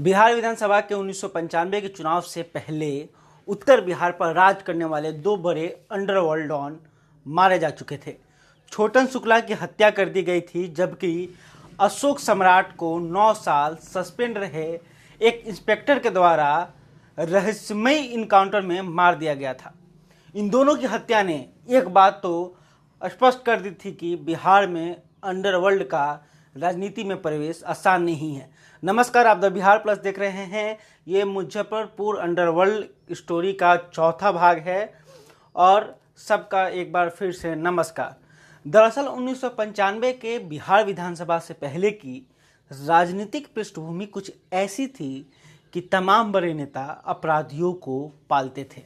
बिहार विधानसभा के 1995 के चुनाव से पहले उत्तर बिहार पर राज करने वाले दो बड़े अंडरवर्ल्ड डॉन मारे जा चुके थे। छोटन शुक्ला की हत्या कर दी गई थी, जबकि अशोक सम्राट को 9 साल सस्पेंड रहे एक इंस्पेक्टर के द्वारा रहस्यमय इनकाउंटर में मार दिया गया था। इन दोनों की हत्या ने एक बात तो स्पष्ट कर दी थी कि बिहार में अंडरवर्ल्ड का राजनीति में प्रवेश आसान नहीं है। नमस्कार, आप द बिहार प्लस देख रहे हैं। ये मुजफ्फरपुर अंडरवर्ल्ड स्टोरी का चौथा भाग है और सबका एक बार फिर से नमस्कार। दरअसल 1995 के बिहार विधानसभा से पहले की राजनीतिक पृष्ठभूमि कुछ ऐसी थी कि तमाम बड़े नेता अपराधियों को पालते थे।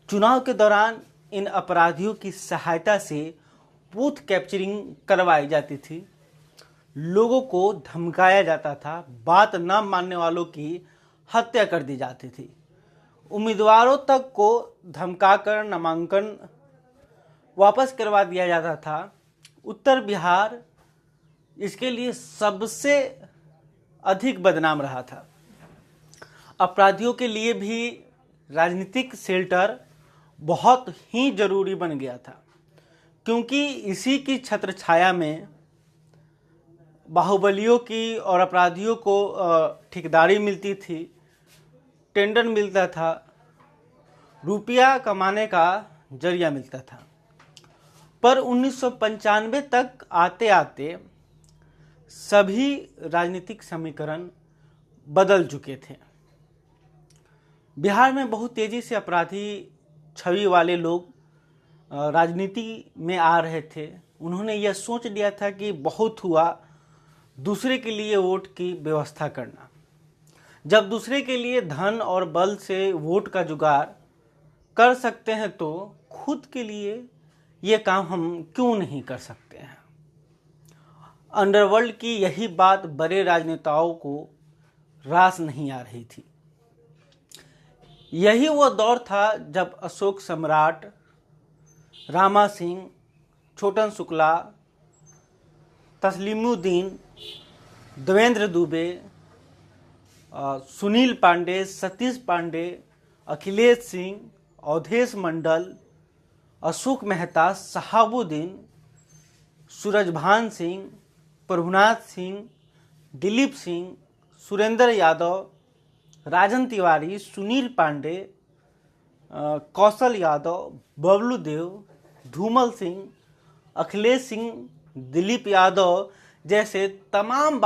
चुनाव के दौरान इन अपराधियों की सहायता से बूथ कैप्चरिंग करवाई जाती थी, लोगों को धमकाया जाता था, बात न मानने वालों की हत्या कर दी जाती थी, उम्मीदवारों तक को धमकाकर नामांकन वापस करवा दिया जाता था। उत्तर बिहार इसके लिए सबसे अधिक बदनाम रहा था। अपराधियों के लिए भी राजनीतिक शेल्टर बहुत ही जरूरी बन गया था, क्योंकि इसी की छत्रछाया में बाहुबलियों की और अपराधियों को ठेकेदारी मिलती थी, टेंडर मिलता था, रुपया कमाने का जरिया मिलता था। पर 1995 तक आते आते सभी राजनीतिक समीकरण बदल चुके थे। बिहार में बहुत तेजी से अपराधी छवि वाले लोग राजनीति में आ रहे थे। उन्होंने यह सोच लिया था कि बहुत हुआ दूसरे के लिए वोट की व्यवस्था करना। जब दूसरे के लिए धन और बल से वोट का जुगाड़ कर सकते हैं तो खुद के लिए ये काम हम क्यों नहीं कर सकते हैं। अंडरवर्ल्ड की यही बात बड़े राजनेताओं को रास नहीं आ रही थी। यही वो दौर था जब अशोक सम्राट, रामा सिंह, छोटन शुक्ला, तस्लीमुद्दीन, देवेंद्र दुबे, सुनील पांडे, सतीश पांडे, अखिलेश सिंह, अवधेश मंडल, अशोक मेहता, शहाबुद्दीन, सूरजभान सिंह, प्रभुनाथ सिंह, दिलीप सिंह, सुरेंद्र यादव, राजन तिवारी, सुनील पांडे, कौशल यादव, बबलू देव, धूमल सिंह, अखिलेश सिंह, दिलीप यादव जैसे तमाम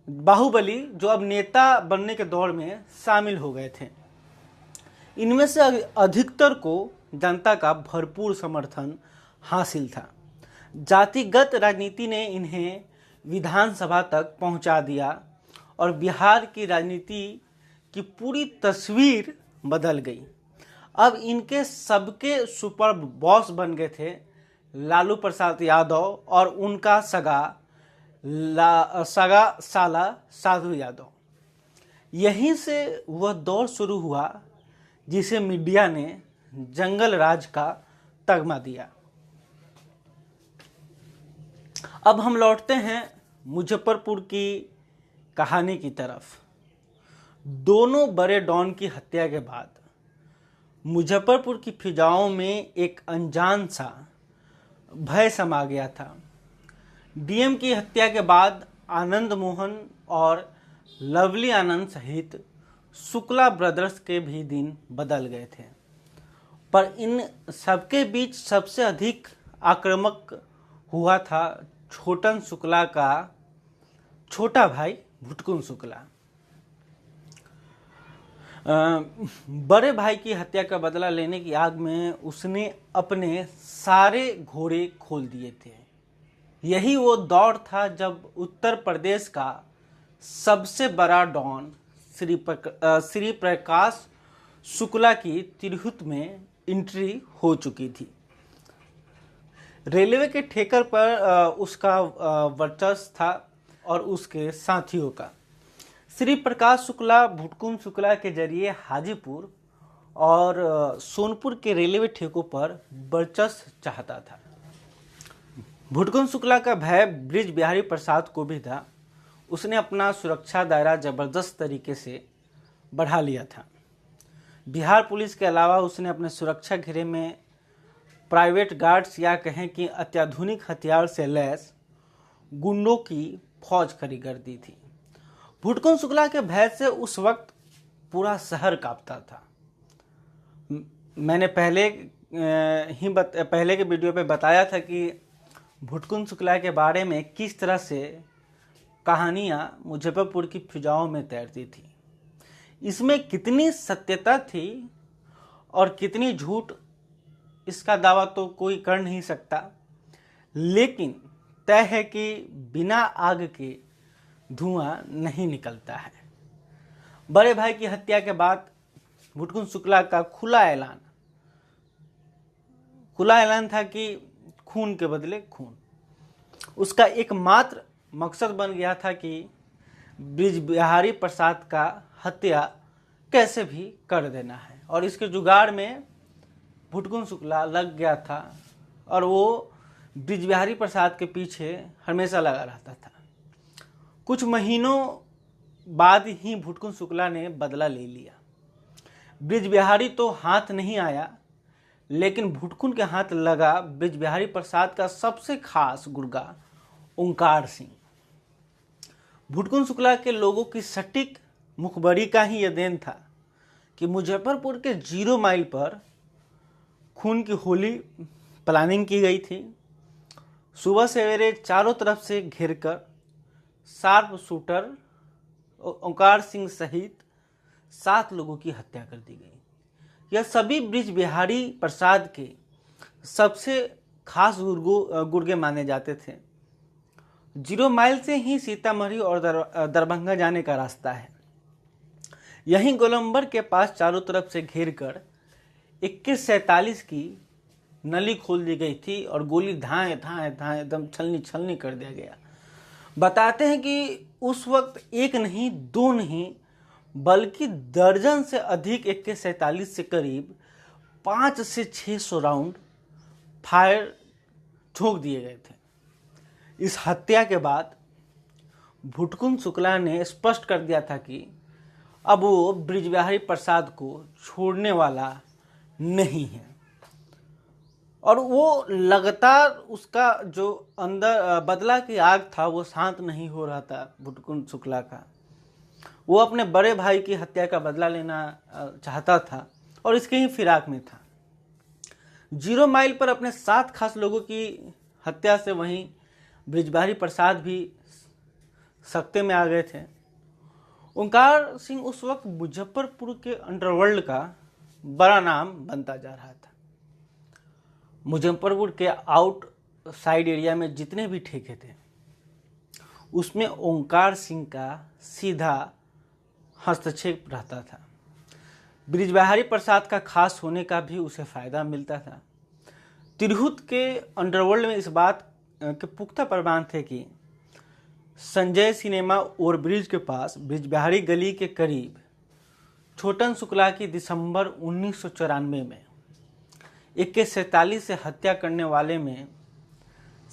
बाहुबली जो अब नेता बनने के दौर में शामिल हो गए थे। इनमें से अधिकतर को जनता का भरपूर समर्थन हासिल था। जातिगत राजनीति ने इन्हें विधानसभा तक पहुंचा दिया और बिहार की राजनीति की पूरी तस्वीर बदल गई। अब इनके सबके सुपर बॉस बन गए थे लालू प्रसाद यादव और उनका सगा साला साधु यादव। यहीं से वह दौर शुरू हुआ जिसे मीडिया ने जंगल राज का तगमा दिया। अब हम लौटते हैं मुजफ्फरपुर की कहानी की तरफ। दोनों बड़े डॉन की हत्या के बाद मुजफ्फरपुर की फिजाओं में एक अनजान सा भय समा गया था। डीएम की हत्या के बाद आनंद मोहन और लवली आनंद सहित शुक्ला ब्रदर्स के भी दिन बदल गए थे। पर इन सबके बीच सबसे अधिक आक्रामक हुआ था छोटन शुक्ला का छोटा भाई भुटकुन शुक्ला। बड़े भाई की हत्या का बदला लेने की आग में उसने अपने सारे घोड़े खोल दिए थे। यही वो दौर था जब उत्तर प्रदेश का सबसे बड़ा डॉन श्री प्रकाश शुक्ला की तिरहुत में एंट्री हो चुकी थी। रेलवे के ठेकर पर उसका वर्चस्व था और उसके साथियों का। श्री प्रकाश शुक्ला भुटकुन शुक्ला के जरिए हाजीपुर और सोनपुर के रेलवे ठेकों पर वर्चस्व चाहता था। भुटकुन शुक्ला का भय ब्रिज बिहारी प्रसाद को भी था। उसने अपना सुरक्षा दायरा जबरदस्त तरीके से बढ़ा लिया था। बिहार पुलिस के अलावा उसने अपने सुरक्षा घेरे में प्राइवेट गार्ड्स या कहें कि अत्याधुनिक हथियार से लैस गुंडों की फौज खड़ी कर दी थी। भुटकुन शुक्ला के भय से उस वक्त पूरा शहर कांपता था। मैंने पहले के वीडियो पे बताया था कि भुटकुन शुक्ला के बारे में किस तरह से कहानियां मुजफ्फरपुर की फिजाओं में तैरती थी। इसमें कितनी सत्यता थी और कितनी झूठ, इसका दावा तो कोई कर नहीं सकता, लेकिन तय है कि बिना आग के धुआं नहीं निकलता है। बड़े भाई की हत्या के बाद भुटकुन शुक्ला का खुला ऐलान था कि खून के बदले खून। उसका एकमात्र मकसद बन गया था कि बृजबिहारी प्रसाद का हत्या कैसे भी कर देना है, और इसके जुगाड़ में भुटकुन शुक्ला लग गया था और वो बृजबिहारी प्रसाद के पीछे हमेशा लगा रहता था। कुछ महीनों बाद ही भुटकुन शुक्ला ने बदला ले लिया। बृजबिहारी तो हाथ नहीं आया, लेकिन भुटकुन के हाथ लगा बृजबिहारी प्रसाद का सबसे खास गुर्गा ओंकार सिंह। भुटकुन शुक्ला के लोगों की सटीक मुखबरी का ही यह देन था कि मुजफ्फरपुर के 0 माइल पर खून की होली प्लानिंग की गई थी। सुबह सवेरे चारों तरफ से घेरकर शार्प शूटर ओंकार सिंह सहित 7 लोगों की हत्या कर दी गई। यह सभी बृजबिहारी प्रसाद के सबसे खास गुर्गे माने जाते थे। 0 माइल से ही सीतामढ़ी और दरभंगा जाने का रास्ता है। यहीं गोलंबर के पास चारों तरफ से घेरकर 2147 की नली खोल दी गई थी और गोली धाए एकदम छलनी कर दिया गया। बताते हैं कि उस वक्त 1 नहीं 2 नहीं बल्कि दर्जन से अधिक 2147 से करीब 500 से 600 राउंड फायर ठोक दिए गए थे। इस हत्या के बाद भुटकुन शुक्ला ने स्पष्ट कर दिया था कि अब वो बृजबिहारी प्रसाद को छोड़ने वाला नहीं है, और वो लगातार उसका जो अंदर बदला की आग था वो शांत नहीं हो रहा था। भुटकुन शुक्ला का वो अपने बड़े भाई की हत्या का बदला लेना चाहता था और इसके ही फिराक में था। 0 माइल पर अपने 7 खास लोगों की हत्या से वहीं बृजबिहारी प्रसाद भी सख्ते में आ गए थे। ओंकार सिंह उस वक्त मुजफ्फरपुर के अंडरवर्ल्ड का बड़ा नाम बनता जा रहा था। मुजफ्फरपुर के आउटसाइड एरिया में जितने भी ठेके थे उसमें ओंकार सिंह का सीधा हस्तक्षेप रहता था। बृजबिहारी प्रसाद का खास होने का भी उसे फायदा मिलता था। तिरहुत के अंडरवर्ल्ड में इस बात के पुख्ता प्रमाण थे कि संजय सिनेमा ओवरब्रिज के पास बृजबिहारी गली के करीब छोटन शुक्ला की दिसंबर 1994 में 2147 से हत्या करने वाले में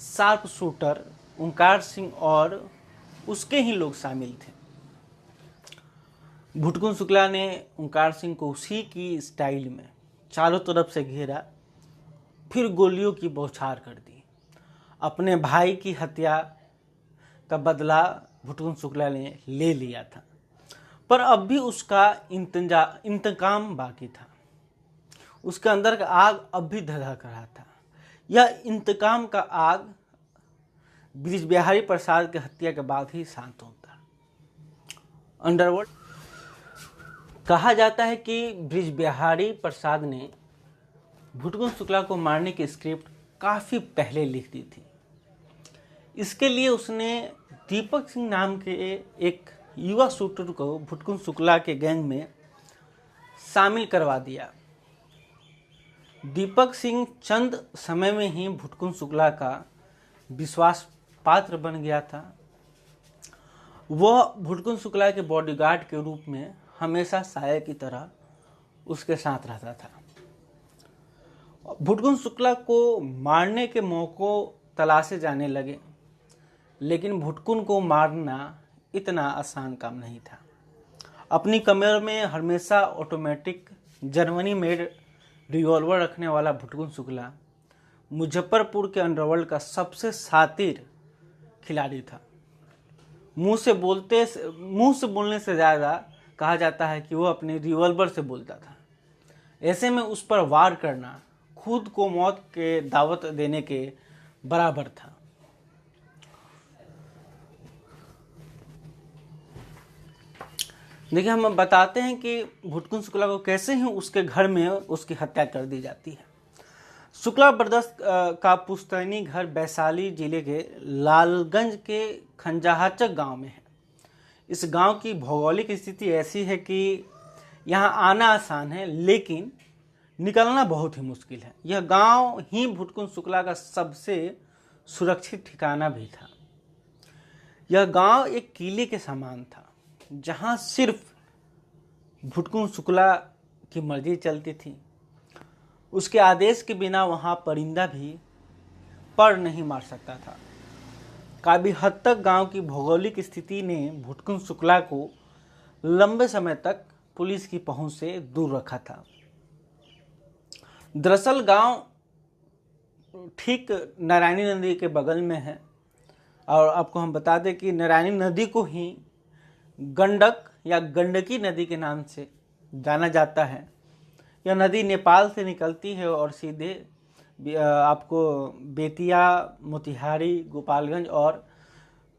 शार्प शूटर ओंकार सिंह और उसके ही लोग शामिल थे। भुटकुन शुक्ला ने ओंकार सिंह को उसी की स्टाइल में चारों तरफ से घेरा, फिर गोलियों की बौछार कर दी। अपने भाई की हत्या का बदला भुटकुन शुक्ला ने ले लिया था, पर अब भी उसका इंतकाम बाकी था। उसके अंदर का आग अब भी धधक रहा था। यह इंतकाम का आग बृजबिहारी प्रसाद की हत्या के बाद ही शांत होता। अंडरवर्ल्ड कहा जाता है कि बृजबिहारी प्रसाद ने भुटकुन शुक्ला को मारने की स्क्रिप्ट काफ़ी पहले लिख दी थी। इसके लिए उसने दीपक सिंह नाम के एक युवा शूटर को भुटकुन शुक्ला के गैंग में शामिल करवा दिया। दीपक सिंह चंद समय में ही भुटकुन शुक्ला का विश्वास पात्र बन गया था। वह भुटकुन शुक्ला के बॉडीगार्ड के रूप में हमेशा साया की तरह उसके साथ रहता था। भुटकुन शुक्ला को मारने के मौकों तलाशे जाने लगे, लेकिन भुटकुन को मारना इतना आसान काम नहीं था। अपनी कमर में हमेशा ऑटोमेटिक जर्मनी मेड रिवॉल्वर रखने वाला भुटकुन शुक्ला मुजफ्फरपुर के अंडरवर्ल्ड का सबसे शातिर खिलाड़ी था। मुंह से बोलने से ज़्यादा कहा जाता है कि वो अपने रिवॉल्वर से बोलता था। ऐसे में उस पर वार करना खुद को मौत के दावत देने के बराबर था। देखिए, हम बताते हैं कि भुटकुन शुक्ला को कैसे ही उसके घर में उसकी हत्या कर दी जाती है। शुक्ला ब्रदर्स का पुश्तैनी घर वैशाली जिले के लालगंज के खंजाहचक गांव में है। इस गांव की भौगोलिक स्थिति ऐसी है कि यहां आना आसान है, लेकिन निकलना बहुत ही मुश्किल है। यह गांव ही भुटकुन शुक्ला का सबसे सुरक्षित ठिकाना भी था। यह गांव एक किले के समान था, जहां सिर्फ भुटकुन शुक्ला की मर्जी चलती थी। उसके आदेश के बिना वहां परिंदा भी पर नहीं मार सकता था। काफी हद तक गांव की भौगोलिक स्थिति ने भुटकुन शुक्ला को लंबे समय तक पुलिस की पहुंच से दूर रखा था। दरअसल गांव ठीक नारायणी नदी के बगल में है, और आपको हम बता दें कि नारायणी नदी को ही गंडक या गंडकी नदी के नाम से जाना जाता है। यह नदी नेपाल से निकलती है और सीधे आपको बेतिया, मोतिहारी, गोपालगंज और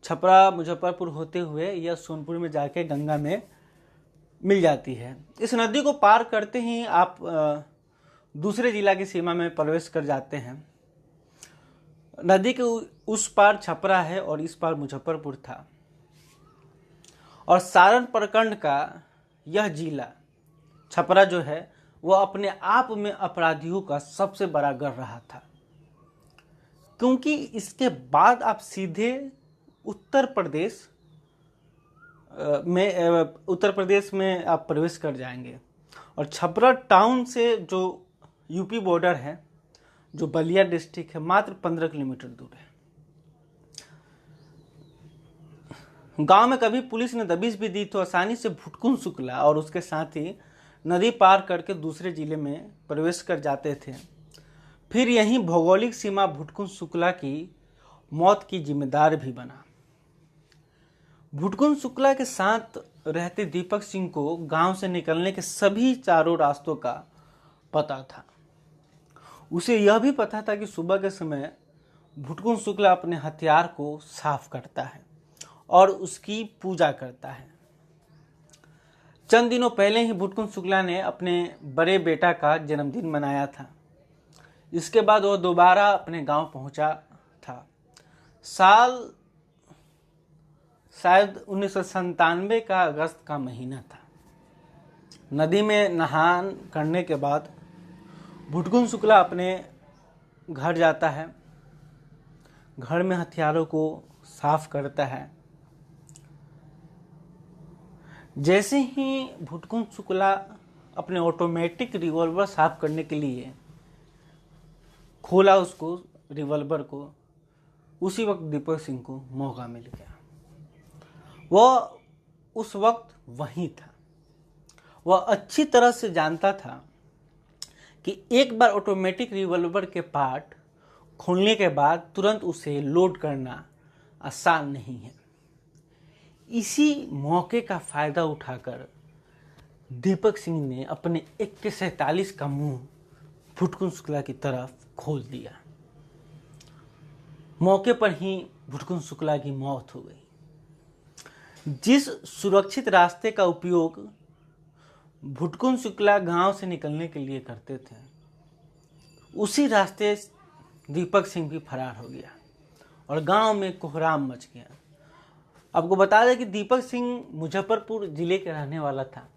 छपरा, मुजफ्फरपुर होते हुए यह सोनपुर में जाके गंगा में मिल जाती है। इस नदी को पार करते ही आप दूसरे जिला की सीमा में प्रवेश कर जाते हैं। नदी के उस पार छपरा है और इस पार मुजफ्फरपुर था। और सारण प्रखंड का यह जिला छपरा जो है वो अपने आप में अपराधियों का सबसे बड़ा गढ़ रहा था, क्योंकि इसके बाद आप सीधे उत्तर प्रदेश में आप प्रवेश कर जाएंगे। और छपरा टाउन से जो यूपी बॉर्डर है, जो बलिया डिस्ट्रिक्ट है, मात्र 15 किलोमीटर दूर है। गांव में कभी पुलिस ने दबिश भी दी तो आसानी से भुटकुन शुक्ला और उसके साथी नदी पार करके दूसरे जिले में प्रवेश कर जाते थे। फिर यही भौगोलिक सीमा भुटकुन शुक्ला की मौत की जिम्मेदार भी बना। भुटकुन शुक्ला के साथ रहते दीपक सिंह को गांव से निकलने के सभी चारों रास्तों का पता था। उसे यह भी पता था कि सुबह के समय भुटकुन शुक्ला अपने हथियार को साफ करता है और उसकी पूजा करता है। चंद दिनों पहले ही भुटकुन शुक्ला ने अपने बड़े बेटा का जन्मदिन मनाया था। इसके बाद वह दोबारा अपने गांव पहुंचा था। साल शायद 1997 का अगस्त का महीना था। नदी में नहान करने के बाद भुटकुन शुक्ला अपने घर जाता है। घर में हथियारों को साफ करता है। जैसे ही भुटकुन शुक्ला अपने ऑटोमेटिक रिवॉल्वर साफ करने के लिए खोला उसको रिवॉल्वर को, उसी वक्त दीपक सिंह को मौका मिल गया। वह उस वक्त वहीं था। वह अच्छी तरह से जानता था कि एक बार ऑटोमेटिक रिवॉल्वर के पार्ट खोलने के बाद तुरंत उसे लोड करना आसान नहीं है। इसी मौके का फायदा उठाकर दीपक सिंह ने अपने AK-47 का मुंह भुटकुन शुक्ला की तरफ खोल दिया। मौके पर ही भुटकुन शुक्ला की मौत हो गई। जिस सुरक्षित रास्ते का उपयोग भुटकुन शुक्ला गांव से निकलने के लिए करते थे, उसी रास्ते दीपक सिंह भी फरार हो गया और गांव में कोहराम मच गया। आपको बता दें कि दीपक सिंह मुजफ्फरपुर जिले के रहने वाला था।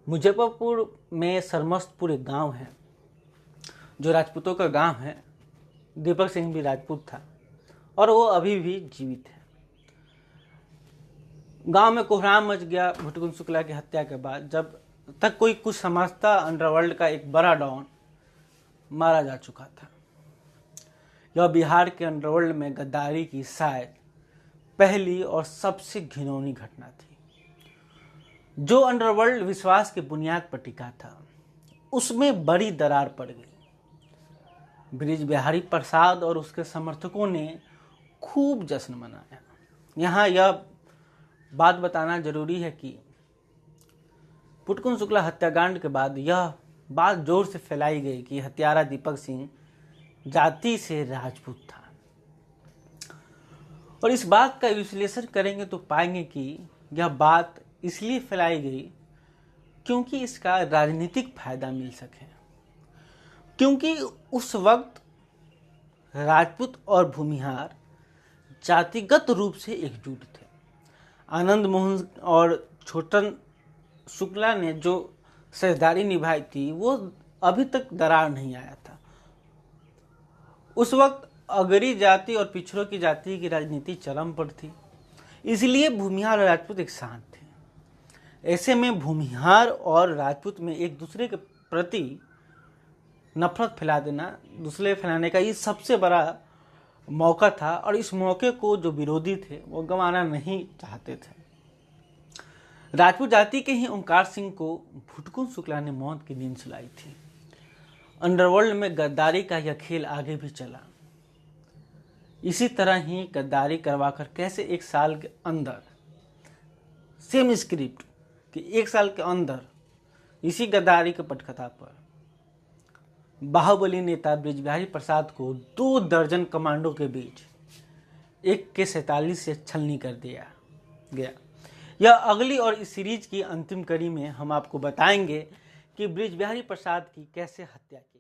मुजफ्फरपुर में सरमस्तपुर एक गांव है जो राजपूतों का गांव है। दीपक सिंह भी राजपूत था और वो अभी भी जीवित है। गांव में कोहराम मच गया भुटकुन शुक्ला की हत्या के बाद। जब तक कोई कुछ समझता, अंडरवर्ल्ड का एक बड़ा डॉन मारा जा चुका था। यह बिहार के अंडरवर्ल्ड में गद्दारी की शायद पहली और सबसे घिनौनी घटना थी। जो अंडरवर्ल्ड विश्वास की बुनियाद पर टिका था, उसमें बड़ी दरार पड़ गई। बृज बिहारी प्रसाद और उसके समर्थकों ने खूब जश्न मनाया। यहाँ यह बात बताना जरूरी है कि पुटकुन शुक्ला हत्याकांड के बाद यह बात जोर से फैलाई गई कि हत्यारा दीपक सिंह जाति से राजपूत था। और इस बात का विश्लेषण करेंगे तो पाएंगे कि यह बात इसलिए फैलाई गई क्योंकि इसका राजनीतिक फायदा मिल सके। क्योंकि उस वक्त राजपूत और भूमिहार जातिगत रूप से एकजुट थे। आनंद मोहन और छोटन शुक्ला ने जो साझेदारी निभाई थी, वो अभी तक दरार नहीं आया था। उस वक्त अगरी जाति और पिछड़ों की जाति की राजनीति चरम पर थी, इसलिए भूमिहार और राजपूत एक साथ थे। ऐसे में भूमिहार और राजपूत में एक दूसरे के प्रति नफरत फैला देना, दूसरे फैलाने का ये सबसे बड़ा मौका था। और इस मौके को जो विरोधी थे वो गंवाना नहीं चाहते थे। राजपूत जाति के ही ओंकार सिंह को पुटकुन शुक्ला ने मौत की नींद सुलाई थी। अंडरवर्ल्ड में गद्दारी का यह खेल आगे भी चला। इसी तरह ही गद्दारी करवाकर कैसे एक साल के अंदर सेम स्क्रिप्ट कि एक साल के अंदर इसी गद्दारी के पटकथा पर बाहुबली नेता बृज बिहारी प्रसाद को 2 दर्जन कमांडो के बीच 1 के 47 से छलनी कर दिया गया। यह अगली और इस सीरीज की अंतिम कड़ी में हम आपको बताएंगे कि बृज बिहारी प्रसाद की कैसे हत्या की।